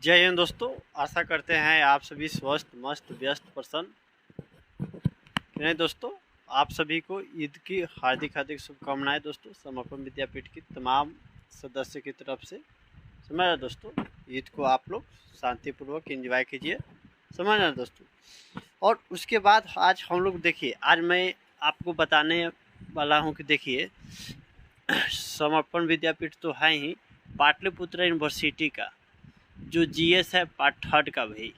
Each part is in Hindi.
जय हिंद दोस्तों। आशा करते हैं आप सभी स्वस्थ मस्त व्यस्त प्रसन्न। नहीं दोस्तों, आप सभी को ईद की हार्दिक हार्दिक शुभकामनाएं दोस्तों, समर्पण विद्यापीठ की तमाम सदस्य की तरफ से। समझ रहे दोस्तों, ईद को आप लोग शांतिपूर्वक एंजॉय कीजिए। समझ रहे दोस्तों। और उसके बाद आज हम लोग देखिए, आज मैं आपको बताने वाला हूँ कि देखिए, समर्पण विद्यापीठ तो है ही, पाटलिपुत्र यूनिवर्सिटी का जो जीएस है पार्ट 3 का भाई,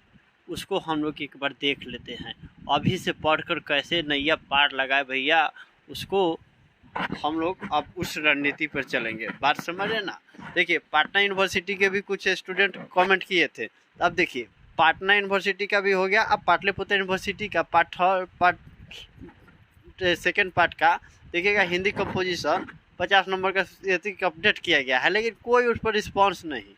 उसको हम लोग एक बार देख लेते हैं। अभी से पढ़कर कैसे नैया पार लगाए भैया, उसको हम लोग अब उस रणनीति पर चलेंगे। बात समझ रहे ना। देखिए, पटना यूनिवर्सिटी के भी कुछ स्टूडेंट कमेंट किए थे, अब देखिए पटना यूनिवर्सिटी का भी हो गया। अब पाटलिपुत्र यूनिवर्सिटी का पार्ट सेकेंड पार्ट का देखिएगा, हिंदी कंपोजिशन 50 नंबर का अपडेट किया गया है, लेकिन कोई उस पर रिस्पॉन्स नहीं।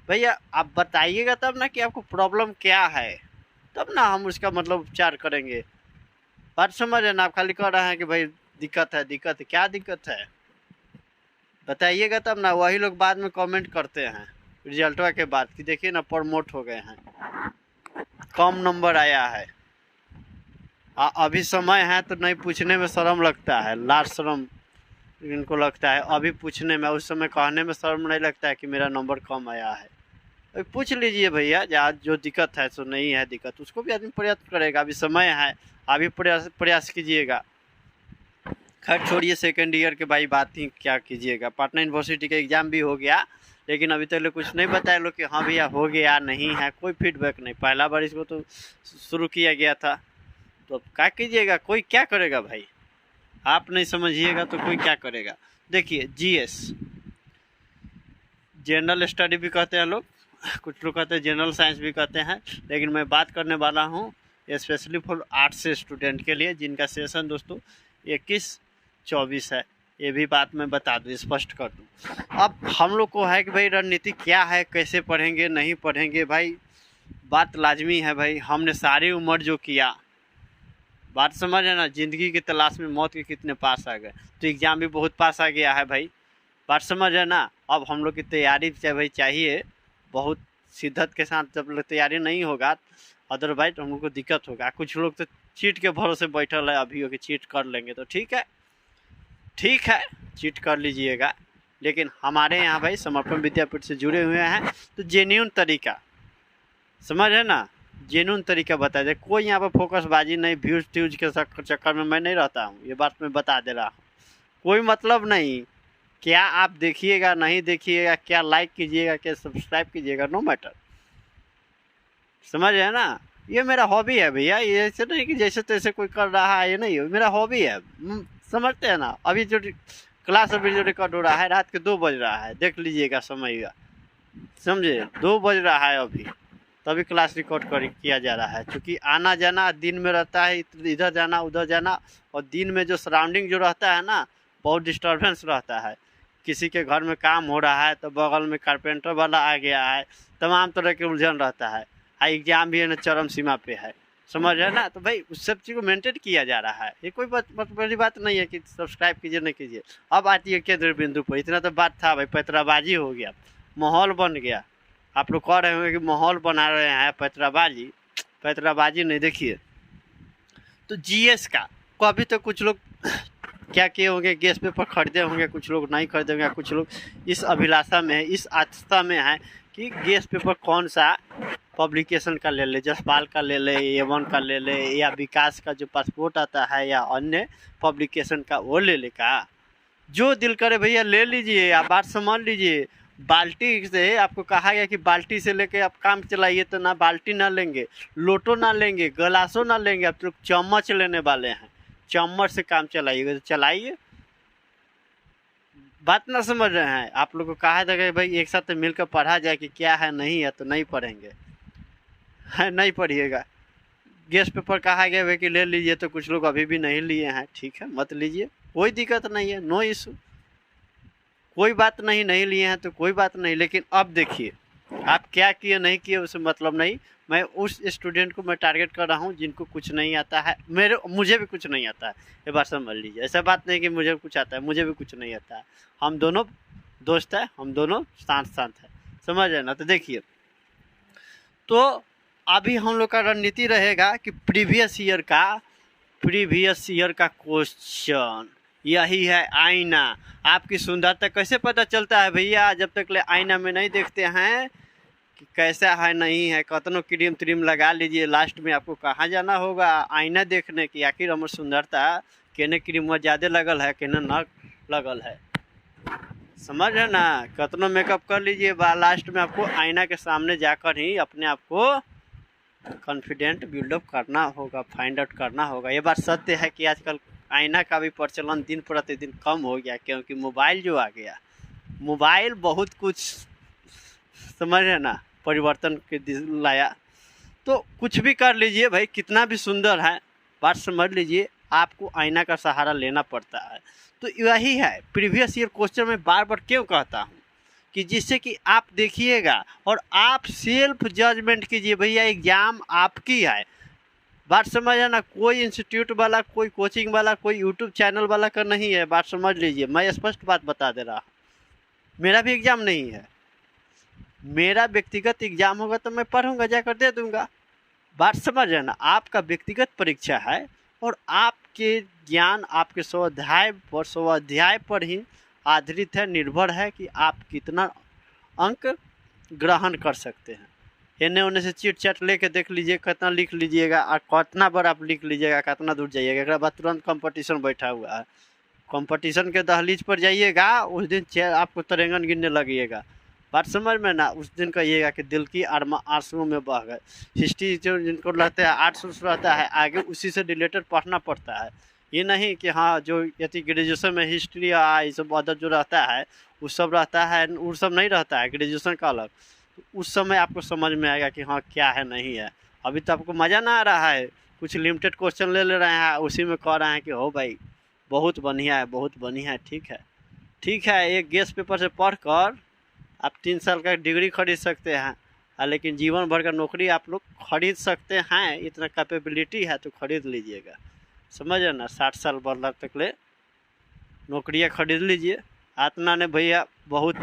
भैया आप बताइएगा तब ना कि आपको प्रॉब्लम क्या है, तब ना हम उसका मतलब उपचार करेंगे। बात समझ है ना। आप खाली कह रहे हैं कि भाई दिक्कत है, क्या दिक्कत है बताइएगा तब ना। वही लोग बाद में कमेंट करते हैं रिजल्टवा के बाद कि देखिए ना प्रमोट हो गए हैं, कम नंबर आया है। अभी समय है तो नहीं पूछने में शर्म लगता है, लाज शर्म इनको लगता है अभी पूछने में। उस समय कहने में शर्म नहीं लगता है कि मेरा नंबर कम आया है। पूछ लीजिए भैया, जहाँ जो दिक्कत है सो नहीं है दिक्कत, उसको भी आदमी प्रयत्न करेगा। अभी समय है, अभी प्रयास कीजिएगा। खैर छोड़िए सेकेंड ईयर के भाई, बात ही क्या कीजिएगा। पटना यूनिवर्सिटी का एग्ज़ाम भी हो गया, लेकिन अभी तक कुछ नहीं बताया लोग कि हाँ भैया हो गया नहीं है, कोई फीडबैक नहीं। पहला बार इसको तो शुरू किया गया था, तो अब क्या कीजिएगा, कोई क्या करेगा भाई। आप नहीं समझिएगा तो कोई क्या करेगा। देखिए जीएस जनरल स्टडी भी कहते हैं लोग, कुछ लोग कहते हैं जनरल साइंस भी कहते हैं, लेकिन मैं बात करने वाला हूँ स्पेशली फॉर आर्ट्स से स्टूडेंट के लिए, जिनका सेशन दोस्तों 21-24 है। ये भी बात मैं बता दूँ, स्पष्ट कर दूँ। अब हम लोग को है कि भाई रणनीति क्या है, कैसे पढ़ेंगे नहीं पढ़ेंगे भाई, बात लाजमी है भाई। हमने सारी उम्र जो किया, बात समझ है ना, ज़िंदगी की तलाश में मौत के कितने पास आ गए, तो एग्ज़ाम भी बहुत पास आ गया है भाई। बात समझ है ना। अब हम लोग की तैयारी भाई चाहिए बहुत शिद्दत के साथ। जब तैयारी नहीं होगा अदरवाइज हम लोग को दिक्कत होगा। कुछ लोग तो चीट के भरोसे बैठल है अभी, कि चीट कर लेंगे तो ठीक है चीट कर लीजिएगा, लेकिन हमारे यहाँ भाई समर्पण विद्यापीठ से जुड़े हुए हैं तो जेन्युइन तरीका, समझ है ना, जेन्युइन तरीका बता दे। कोई यहाँ पर फोकसबाजी नहीं, व्यूज ट्यूज के चक्कर में मैं नहीं रहता हूँ, ये बात मैं बता दे रहा हूँ। कोई मतलब नहीं, क्या आप देखिएगा नहीं देखिएगा, क्या लाइक कीजिएगा क्या सब्सक्राइब कीजिएगा, नो मैटर। समझ है ना। ये मेरा हॉबी है भैया, ये ऐसे नहीं कि जैसे तैसे कोई कर रहा है, ये नहीं है, मेरा हॉबी है। समझते हैं ना। अभी जो क्लास अभी जो रिकॉर्ड हो रहा है, रात के 2 बज रहा है, देख लीजिएगा समय का, समझे 2 बज रहा है अभी, तभी क्लास रिकॉर्ड किया जा रहा है। क्योंकि आना जाना दिन में रहता है, इधर जाना उधर जाना, और दिन में जो सराउंडिंग जो रहता है ना, बहुत डिस्टर्बेंस रहता है। किसी के घर में काम हो रहा है तो बगल में कारपेंटर वाला आ गया है, तमाम तरह के उलझन रहता है। एग्जाम भी है ना चरम सीमा पे है, समझ रहे ना। तो भाई उस सब चीज़ को मेंटेन किया जा रहा है, ये कोई बड़ी बात नहीं है कि सब्सक्राइब कीजिए नहीं कीजिए। अब आती है केंद्र बिंदु पर, इतना तो बात था भाई, पैतराबाजी हो गया, माहौल बन गया। आप लोग कह रहे होंगे कि माहौल बना रहे हैं, पैतराबाजी नहीं। देखिए तो जीएस का अभी तो कुछ लोग क्या किए होंगे, गैस पेपर खरीदे होंगे, कुछ लोग नहीं खरीदे होंगे, कुछ लोग इस अभिलाषा में है, इस आस्था में है कि गैस पेपर कौन सा पब्लिकेशन का ले ले, जसपाल का ले ले, A1 का ले ले, या विकास का जो पासपोर्ट आता है, या अन्य पब्लिकेशन का वो ले ले। का जो दिल करे भैया ले लीजिए। आप बात समझ लीजिए। बाल्टी से आपको कहा गया कि बाल्टी से लेके आप काम चलाइए, तो ना बाल्टी ना लेंगे, लोटो ना लेंगे, गिलासो ना लेंगे, आप तो चम्मच लेने वाले हैं। चम्मच से काम चलाइएगा तो चलाइए। बात ना समझ रहे हैं। आप लोग को कहा था कि भाई एक साथ मिलकर पढ़ा जाए, कि क्या है नहीं है तो नहीं पढ़ेंगे, है नहीं पढ़िएगा। गैस पेपर कहा गया है कि ले लीजिए, तो कुछ लोग अभी भी नहीं लिए हैं, ठीक है मत लीजिए, कोई दिक्कत नहीं है, नो इशू, कोई बात नहीं, नहीं लिए हैं तो कोई बात नहीं। लेकिन अब देखिए आप क्या किए नहीं किए उससे मतलब नहीं। मैं उस स्टूडेंट को मैं टारगेट कर रहा हूँ जिनको कुछ नहीं आता है, मुझे भी कुछ नहीं आता है, ये बात समझ लीजिए। ऐसा बात नहीं कि मुझे कुछ आता है, मुझे भी कुछ नहीं आता है, हम दोनों दोस्त हैं, हम दोनों साथ साथ हैं, समझ रहे ना। तो देखिए तो अभी हम लोग का रणनीति रहेगा कि प्रीवियस ईयर का क्वेश्चन यही है आईना। आपकी सुंदरता कैसे पता चलता है भैया? जब तक ले आईना में नहीं देखते हैं कि कैसा है नहीं है। कतनो क्रीम त्रीम लगा लीजिए, लास्ट में आपको कहाँ जाना होगा? आईना देखने की आखिर हमर सुंदरता केने क्रीम में ज़्यादा लगल है केने न लगल है। समझ है ना? कतनो मेकअप कर लीजिए, लास्ट में आपको आईना के सामने जाकर ही अपने आप को कॉन्फिडेंट बिल्डअप करना होगा, फाइंड आउट करना होगा। ये बात सत्य है कि आजकल आईना का भी प्रचलन दिन प्रतिदिन कम हो गया, क्योंकि मोबाइल जो आ गया, मोबाइल बहुत कुछ समझ है ना परिवर्तन के लाया। तो कुछ भी कर लीजिए भाई, कितना भी सुंदर है, बात समझ लीजिए, आपको आईना का सहारा लेना पड़ता है। तो यही है प्रीवियस ईयर क्वेश्चन में बार बार क्यों कहता हूँ कि जिससे कि आप देखिएगा और आप सेल्फ जजमेंट कीजिए। भैया एग्जाम आपकी है, बात समझ है ना? कोई इंस्टीट्यूट वाला, कोई कोचिंग वाला, कोई यूट्यूब चैनल वाला का नहीं है। बात समझ लीजिए, मैं स्पष्ट बात बता दे रहा हूँ। मेरा भी एग्ज़ाम नहीं है, मेरा व्यक्तिगत एग्ज़ाम होगा तो मैं पढ़ूंगा, जाकर दे दूंगा। बात समझ है ना? आपका व्यक्तिगत परीक्षा है और आपके ज्ञान आपके स्वाध्याय पर ही आधारित है, निर्भर है कि आप कितना अंक ग्रहण कर सकते हैं। एने ओने से चिट चैट लेके देख लीजिए, कितना लिख लीजिएगा और कितना बार आप लिख लीजिएगा, कितना दूर जाइएगा। एक बाद तुरंत कंपटीशन बैठा हुआ है, कंपटीशन के दहलीज पर जाइएगा, उस दिन आपको तरेंगन गिनने लगिएगा। बात समझ में ना? उस दिन कहिएगा कि दिल की आंसुओं में बह गए। हिस्ट्री जो जिनको रहता है, आर्ट्स रहता है, आगे उसी से रिलेटेड पढ़ना पड़ता है। ये नहीं कि हाँ जो यदि ग्रेजुएशन में हिस्ट्री ये सब अदर जो रहता है वो सब रहता है, वो सब नहीं रहता है, ग्रेजुएशन का अलग। तो उस समय आपको समझ में आएगा कि हाँ क्या है नहीं है। अभी तो आपको मज़ा ना आ रहा है, कुछ लिमिटेड क्वेश्चन ले रहे हैं, उसी में कह रहे हैं कि हो भाई बहुत बढ़िया है, बहुत बढ़िया है। ठीक है, एक गेस्ट पेपर से पढ़ कर आप 3 साल का डिग्री खरीद सकते हैं, लेकिन जीवन भर का नौकरी आप लोग खरीद सकते हैं। इतना कैपेबिलिटी है तो खरीद लीजिएगा, समझ है ना? 60 साल बढ़ तक ले नौकरियाँ खरीद लीजिए। इतना ने भैया बहुत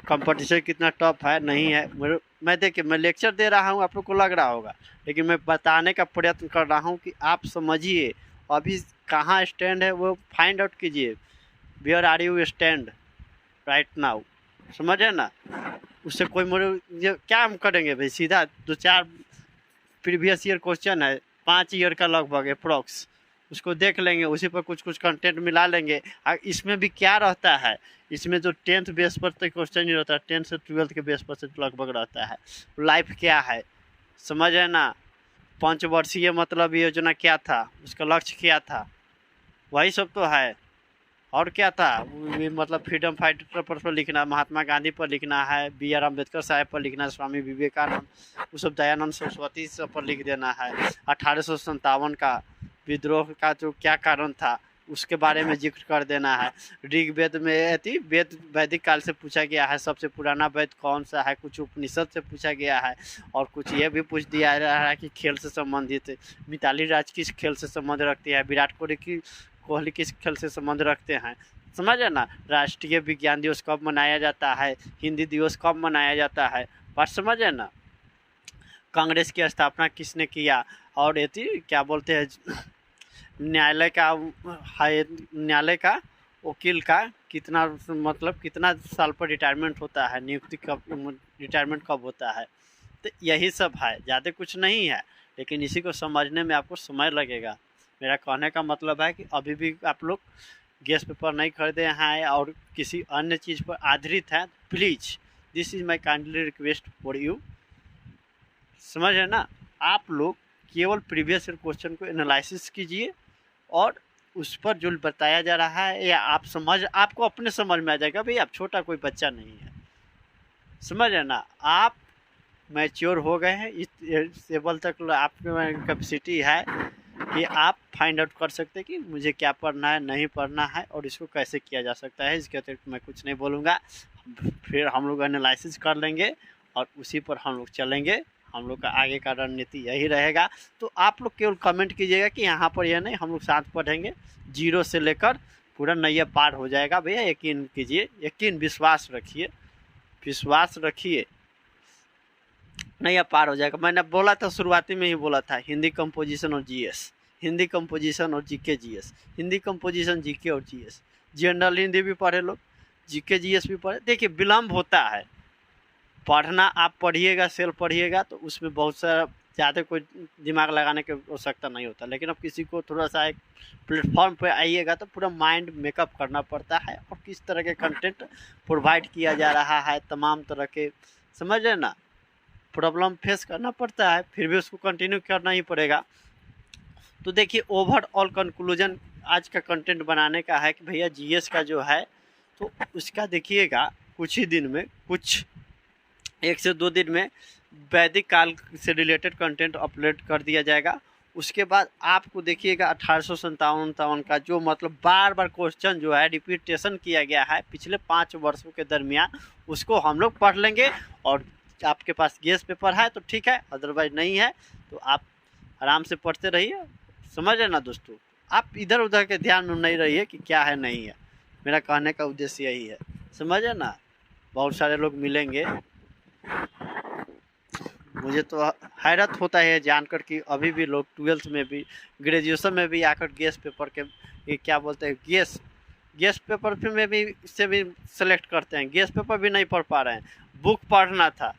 कंपटीशन कितना टफ है नहीं है। मैं देखिए, मैं लेक्चर दे रहा हूँ, आप लोग को लग रहा होगा, लेकिन मैं बताने का प्रयत्न कर रहा हूँ कि आप समझिए अभी कहाँ स्टैंड है, वो फाइंड आउट कीजिए। Where are you stand right now, समझ है ना? उससे कोई क्या हम करेंगे भाई? सीधा 2-4 प्रीवियस ईयर क्वेश्चन है, 5 ईयर का लगभग अप्रॉक्स, उसको देख लेंगे, उसी पर कुछ कंटेंट मिला लेंगे। इसमें भी क्या रहता है, इसमें जो 10th बेस पर तो क्वेश्चन नहीं रहता, 10th से 12th के बेस पर से लगभग रहता है। लाइफ क्या है, समझ है ना? पंचवर्षीय मतलब योजना क्या था, उसका लक्ष्य क्या था, वही सब तो है। और क्या था मतलब फ्रीडम फाइटर पर लिखना, महात्मा गांधी पर लिखना है, BR अम्बेडकर साहब पर लिखना है, स्वामी विवेकानंद, वो सब दयानंद सरस्वती सब पर लिख देना है। 1857 का विद्रोह का जो क्या कारण था उसके बारे में जिक्र कर देना है। ऋग्वेद में वैदिक काल से पूछा गया है, सबसे पुराना वेद कौन सा है, कुछ उपनिषद से पूछा गया है, और कुछ ये भी पूछ दिया रहा है कि खेल से संबंधित मिताली राज किस खेल से संबंध रखती है, विराट कोहली किस खेल से संबंध रखते हैं, समझ है ना? राष्ट्रीय विज्ञान दिवस कब मनाया जाता है, हिंदी दिवस कब मनाया जाता है, बात समझ है ना? कांग्रेस की स्थापना किसने किया, और ये क्या बोलते हैं न्यायालय का वकील का कितना मतलब कितना साल पर रिटायरमेंट होता है, नियुक्ति कब, रिटायरमेंट कब होता है। तो यही सब है, ज़्यादा कुछ नहीं है, लेकिन इसी को समझने में आपको समय लगेगा। मेरा कहने का मतलब है कि अभी भी आप लोग गेस्ट पेपर नहीं खरीदे हैं और किसी अन्य चीज़ पर आधारित हैं, please this is my kindly request for you, समझ है ना? आप लोग केवल प्रीवियस ईयर क्वेश्चन को एनालिसिस कीजिए और उस पर जो बताया जा रहा है या आपको अपने समझ में आ जाएगा। भाई आप छोटा कोई बच्चा नहीं है, समझ है ना? आप मैच्योर हो गए हैं, इस लेवल तक आपके कैपेसिटी है कि आप फाइंड आउट कर सकते हैं कि मुझे क्या पढ़ना है, नहीं पढ़ना है और इसको कैसे किया जा सकता है। इसके अतिरिक्त मैं कुछ नहीं बोलूँगा। फिर हम लोग एनालिसिस कर लेंगे और उसी पर हम लोग चलेंगे। हम लोग का आगे का रणनीति यही रहेगा। तो आप लोग केवल कमेंट कीजिएगा कि यहाँ पर यह नहीं, हम लोग साथ पढ़ेंगे, 0 से लेकर पूरा नैया पार हो जाएगा। भैया यकीन कीजिए, विश्वास रखिए। नहीं पार हो जाएगा। मैंने बोला था, शुरुआती में ही बोला था, हिंदी कंपोजिशन और जीएस, हिंदी कंपोजिशन और GK GS, Hindi composition GK और जीएस, जनरल हिंदी भी पढ़े लोग, जीके जीएस भी पढ़े। देखिए विलम्ब होता है पढ़ना, आप पढ़िएगा सेल्फ पढ़िएगा तो उसमें बहुत सारा ज़्यादा कोई दिमाग लगाने की आवश्यकता नहीं होता, लेकिन अब किसी को थोड़ा सा एक प्लेटफॉर्म पे आइएगा तो पूरा माइंड मेकअप करना पड़ता है और किस तरह के कंटेंट प्रोवाइड किया जा रहा है, तमाम तरह के, समझ रहे ना, प्रॉब्लम फेस करना पड़ता है, फिर भी उसको कंटिन्यू करना ही पड़ेगा। तो देखिए ओवरऑल कंक्लूजन आज का कंटेंट बनाने का है कि भैया जीएस का जो है तो उसका देखिएगा कुछ ही दिन में, कुछ 1 से 2 दिन में वैदिक काल से रिलेटेड कंटेंट अपलोड कर दिया जाएगा। उसके बाद आपको देखिएगा 1857 का जो मतलब बार बार क्वेश्चन जो है रिपीटेशन किया गया है पिछले 5 वर्षों के दरमियान, उसको हम लोग पढ़ लेंगे। और आपके पास गेस पेपर है तो ठीक है, अदरवाइज नहीं है तो आप आराम से पढ़ते रहिए। समझ रहे ना दोस्तों, आप इधर उधर के ध्यान में नहीं रहिए कि क्या है नहीं है, मेरा कहने का उद्देश्य यही है। समझे ना, बहुत सारे लोग मिलेंगे, मुझे तो हैरत होता है जानकर कि अभी भी लोग 12th में भी, ग्रेजुएशन में भी आकर गेस पेपर के ये क्या बोलते हैं, गेस पेपर फिर में भी से भी सेलेक्ट करते हैं, गेस पेपर भी नहीं पढ़ पा रहे हैं। बुक पढ़ना था,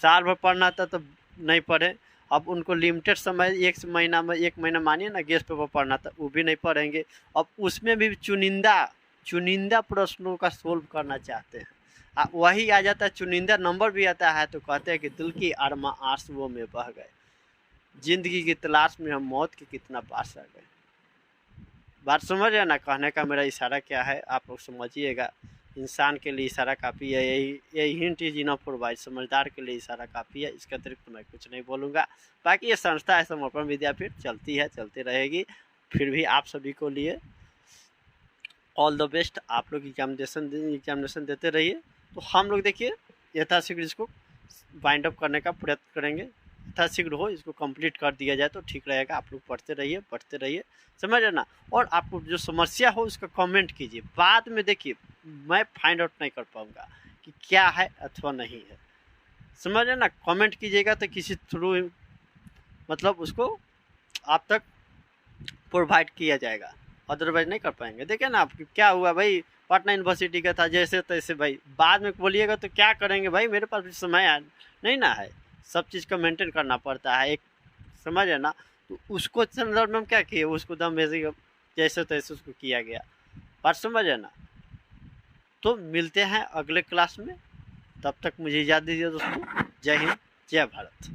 साल भर पढ़ना था तो नहीं पढ़े, अब उनको लिमिटेड समय 1 महीना मानिए ना गेस पेपर पढ़ना था, वो भी नहीं पढ़ेंगे। अब उसमें भी चुनिंदा प्रश्नों का सोल्व करना चाहते हैं, वही आ जाता है, चुनिंदा नंबर भी आता है तो कहते हैं कि दिल की अरमा आंसुओं में बह गए, जिंदगी की तलाश में हम मौत के कितना पास आ गए। बात समझ रहे ना, कहने का मेरा इशारा क्या है आप लोग समझिएगा। इंसान के लिए इशारा काफ़ी है, यही hint is enough for wise, समझदार के लिए इशारा काफ़ी है, इसके अतिरिक्त तो मैं कुछ नहीं बोलूँगा। बाकी ये संस्था है समर्पण विद्यापीठ, चलती है चलती रहेगी। फिर भी आप सभी को लिए ऑल द बेस्ट, आप लोग एग्जामिनेशन देते रहिए। तो हम लोग देखिए यथाशीघ्र इसको वाइंड अप करने का प्रयत्न करेंगे, यथाशीघ्र हो इसको कंप्लीट कर दिया जाए तो ठीक रहेगा। आप लोग पढ़ते रहिए, समझ रहे ना। और आपको जो समस्या हो उसका कमेंट कीजिए, बाद में देखिए मैं फाइंड आउट नहीं कर पाऊँगा कि क्या है अथवा नहीं है, समझ रहे ना। कमेंट कीजिएगा तो किसी थ्रू मतलब उसको आप तक प्रोवाइड किया जाएगा, अदरवाइज नहीं कर पाएंगे। देखिए ना आप क्या हुआ भाई, पटना यूनिवर्सिटी का था जैसे तैसे, भाई बाद में बोलिएगा तो क्या करेंगे भाई, मेरे पास भी समय नहीं ना है, सब चीज़ का मेंटेन करना पड़ता है एक, समझ है ना। तो उसको संदर्भ में हम क्या किए, उसको दम भेजी जैसे तैसे उसको किया गया, बात समझ है ना। तो मिलते हैं अगले क्लास में, तब तक मुझे इजाज़त दीजिए दोस्तों। जय हिंद, जय भारत।